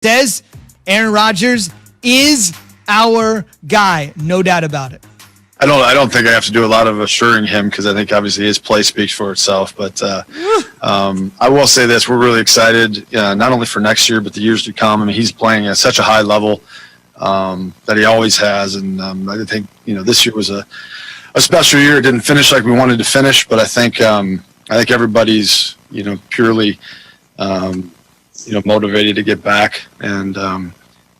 Des, Aaron Rodgers is our guy. No doubt about it. I don't think I have to do a lot of assuring him because I think obviously his play speaks for itself. But I will say this: we're really excited, not only for next year but the years to come. I mean, he's playing at such a high level that he always has, and I think this year was a special year. It didn't finish like we wanted to finish, but I think everybody's purely motivated to get back, and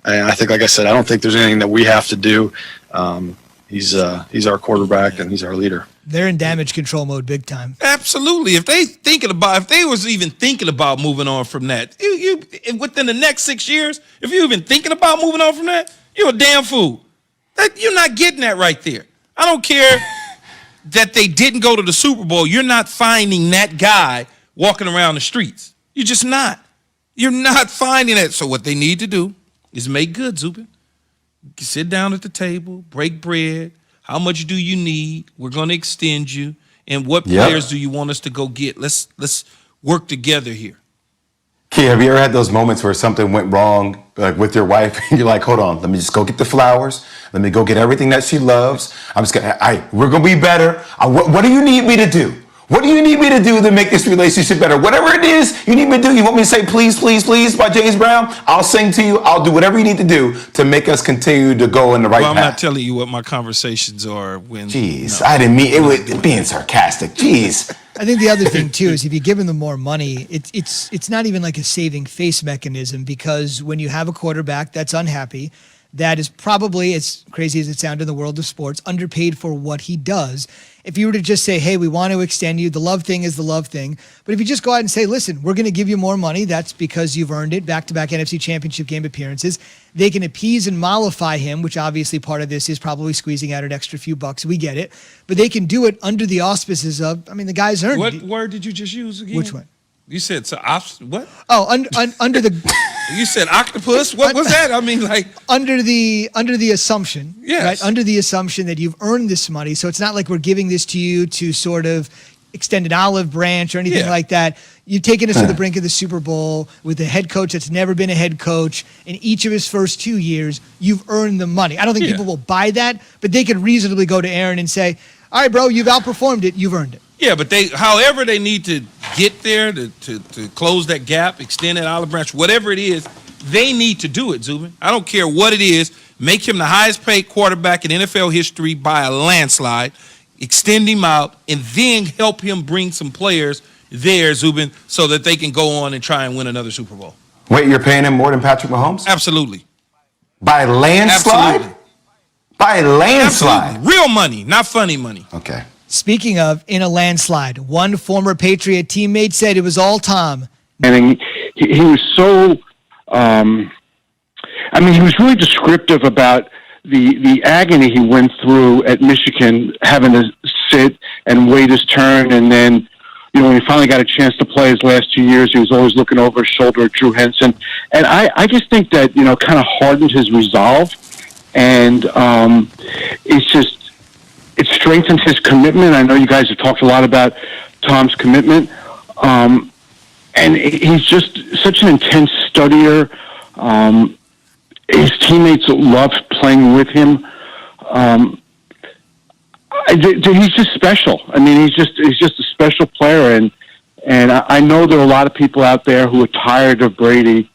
I think, like I said, I don't think there's anything that we have to do. He's our quarterback and he's our leader. They're in damage control mode big time. Absolutely. If they was even thinking about moving on from that, you within the next 6 years, if you're even thinking about moving on from that, you're a damn fool. You're not getting that right there. I don't care that they didn't go to the Super Bowl. You're not finding that guy walking around the streets. You're just not. You're not finding it. So what they need to do is make good, Zubin. Sit down at the table, break bread. How much do you need? We're going to extend you. And what players do you want us to go get? Let's work together here. Key, have you ever had those moments where something went wrong, like with your wife, and you're like, hold on, let me just go get the flowers. Let me go get everything that she loves. We're going to be better. What do you need me to do? What do you need me to do to make this relationship better? Whatever it is you need me to do. You want me to say please, please, please by James Brown? I'll sing to you. I'll do whatever you need to do to make us continue to go in the right path. I'm not telling you what my conversations are when. Jeez, I didn't mean it was being sarcastic. Jeez. I think the other thing too is if you give them more money, it's not even like a saving face mechanism, because when you have a quarterback that's unhappy, that is probably, as crazy as it sounds in the world of sports, underpaid for what he does. If you were to just say, hey, we want to extend you, the love thing is the love thing. But if you just go out and say, listen, we're going to give you more money, that's because you've earned it, back-to-back NFC Championship game appearances. They can appease and mollify him, which obviously part of this is probably squeezing out an extra few bucks. We get it. But they can do it under the auspices of, the guy's earned it. What word did you just use again? Which one? You said, what? Oh, under the... You said octopus? What was that? Under the assumption, yes. Right? Under the assumption that you've earned this money. So it's not like we're giving this to you to sort of extend an olive branch or anything like that. You've taken us to the brink of the Super Bowl with a head coach that's never been a head coach. In each of his first 2 years, you've earned the money. I don't think people will buy that, but they could reasonably go to Aaron and say, all right, bro, you've outperformed it. You've earned it. Yeah, but however they need to get there to close that gap, extend that olive branch, whatever it is, they need to do it, Zubin. I don't care what it is. Make him the highest paid quarterback in NFL history by a landslide, extend him out, and then help him bring some players there, Zubin, so that they can go on and try and win another Super Bowl. Wait, you're paying him more than Patrick Mahomes? Absolutely. By landslide? Absolutely. By landslide? Absolutely. Real money, not funny money. Okay. Speaking of in a landslide, one former Patriot teammate said it was all Tom. And he was so, he was really descriptive about the agony he went through at Michigan, having to sit and wait his turn. And then, when he finally got a chance to play his last 2 years, he was always looking over his shoulder at Drew Henson. And I just think that, kind of hardened his resolve. And it strengthens his commitment. I know you guys have talked a lot about Tom's commitment. And he's just such an intense studier. His teammates love playing with him. He's just special. He's just a special player. And I know there are a lot of people out there who are tired of Brady.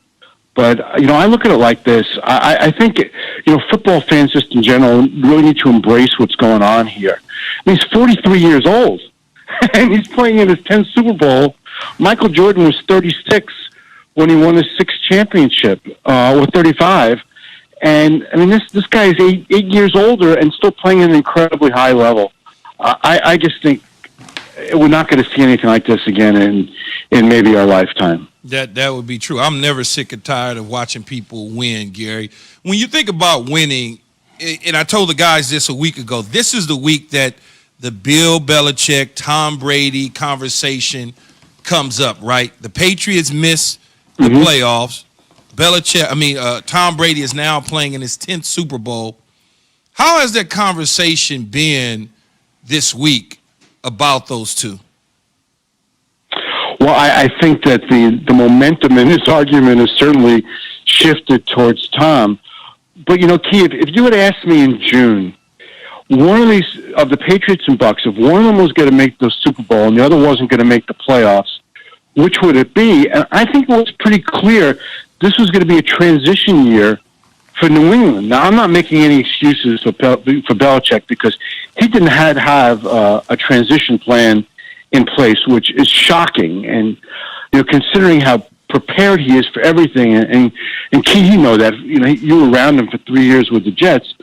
But, I look at it like this. I think, football fans just in general really need to embrace what's going on here. He's 43 years old, and he's playing in his 10th Super Bowl. Michael Jordan was 36 when he won his 6th championship, or 35. And, this guy is eight years older and still playing at an incredibly high level. I just think we're not going to see anything like this again in maybe our lifetime. That would be true. I'm never sick and tired of watching people win, Gary. When you think about winning, and I told the guys this a week ago, this is the week that the Bill Belichick, Tom Brady conversation comes up, right? The Patriots miss the playoffs. Tom Brady is now playing in his 10th Super Bowl. How has that conversation been this week about those two? Well, I think that the momentum in his argument has certainly shifted towards Tom. But, Key, if you had asked me in June, one of these, of the Patriots and Bucks, if one of them was going to make the Super Bowl and the other wasn't going to make the playoffs, which would it be? And I think it was pretty clear this was going to be a transition year for New England. Now, I'm not making any excuses for Belichick because he didn't have a transition plan in place, which is shocking. And, considering how prepared he is for everything, and Key, that, you were around him for 3 years with the Jets.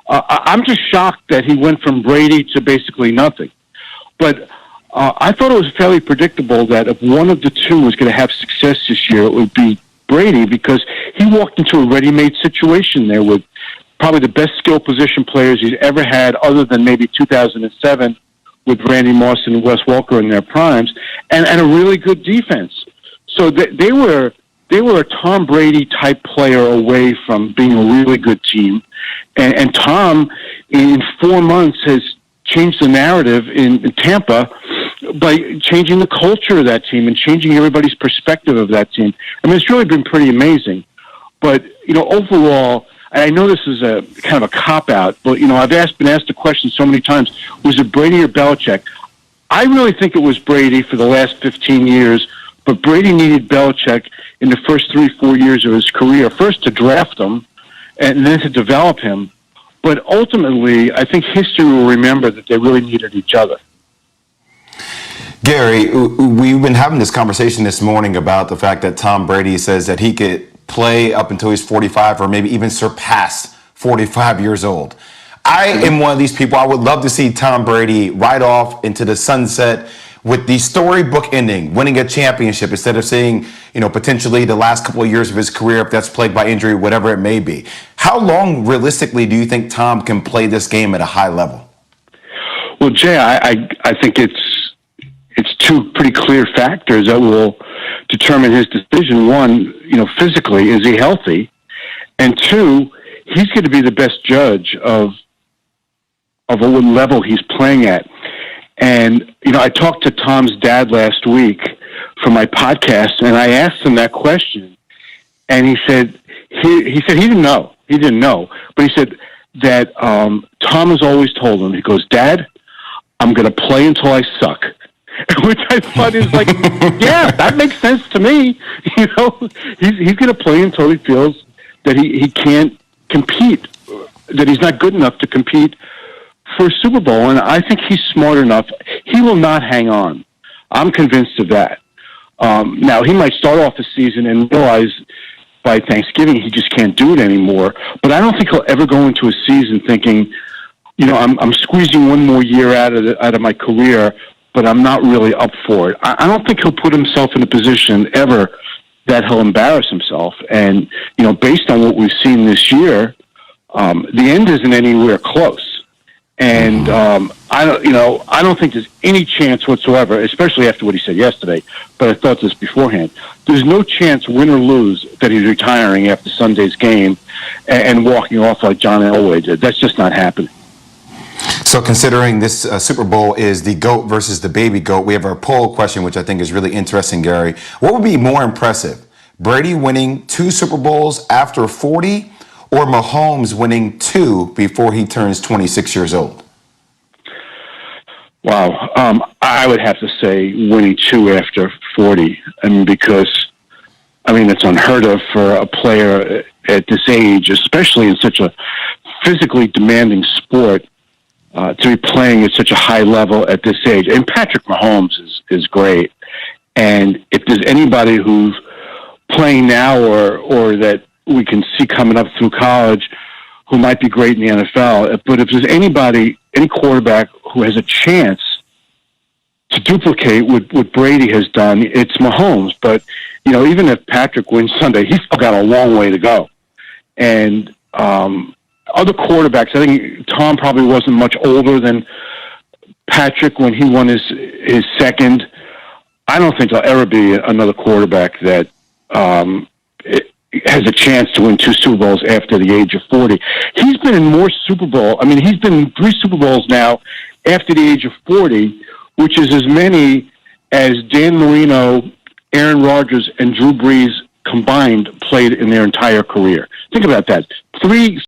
I'm just shocked that he went from Brady to basically nothing. But I thought it was fairly predictable that if one of the two was going to have success this year, it would be Brady, because he walked into a ready-made situation there with probably the best skill position players he's ever had, other than maybe 2007 with Randy Moss and Wes Welker in their primes, and a really good defense. So they were a Tom Brady type player away from being a really good team, and Tom in 4 months has changed the narrative in Tampa by changing the culture of that team and changing everybody's perspective of that team. I mean, it's really been pretty amazing. But, overall, I know this is a kind of a cop-out, but, I've been asked the question so many times, was it Brady or Belichick? I really think it was Brady for the last 15 years, but Brady needed Belichick in the first 3-4 years of his career, first to draft him and then to develop him. But ultimately, I think history will remember that they really needed each other. Gary, we've been having this conversation this morning about the fact that Tom Brady says that he could play up until he's 45 or maybe even surpass 45 years old. I am one of these people. I would love to see Tom Brady ride off into the sunset with the storybook ending, winning a championship, instead of seeing, potentially the last couple of years of his career, if that's plagued by injury, whatever it may be. How long, realistically, do you think Tom can play this game at a high level? Well, Jay, I think it's two pretty clear factors that will determine his decision. One, physically, is he healthy? And two, he's going to be the best judge of what level he's playing at. And, I talked to Tom's dad last week for my podcast, and I asked him that question. And he said he didn't know. He didn't know. But he said that Tom has always told him, he goes, "Dad, I'm going to play until I suck." Which I thought is like, yeah, that makes sense to me. He's going to play until he feels that he can't compete, that he's not good enough to compete for a Super Bowl. And I think he's smart enough. He will not hang on. I'm convinced of that. Now, he might start off the season and realize by Thanksgiving he just can't do it anymore. But I don't think he'll ever go into a season thinking, I'm squeezing one more year out of my career, but I'm not really up for it. I don't think he'll put himself in a position ever that he'll embarrass himself. And, based on what we've seen this year, the end isn't anywhere close. And I don't think there's any chance whatsoever, especially after what he said yesterday, but I thought this beforehand. There's no chance, win or lose, that he's retiring after Sunday's game and walking off like John Elway did. That's just not happening. So considering this Super Bowl is the GOAT versus the baby GOAT, we have our poll question, which I think is really interesting, Gary. What would be more impressive, Brady winning 2 Super Bowls after 40 or Mahomes winning 2 before he turns 26 years old? Wow. I would have to say winning 2 after 40. Because it's unheard of for a player at this age, especially in such a physically demanding sport, to be playing at such a high level at this age. And Patrick Mahomes is great. And if there's anybody who's playing now or that we can see coming up through college who might be great in the NFL, but if there's any quarterback who has a chance to duplicate what Brady has done, it's Mahomes. But, even if Patrick wins Sunday, he's still got a long way to go. And other quarterbacks, I think Tom probably wasn't much older than Patrick when he won his second. I don't think there'll ever be another quarterback that has a chance to win 2 Super Bowls after the age of 40. He's been in more Super Bowl. He's been in 3 Super Bowls now after the age of 40, which is as many as Dan Marino, Aaron Rodgers, and Drew Brees combined played in their entire career. Think about that. 3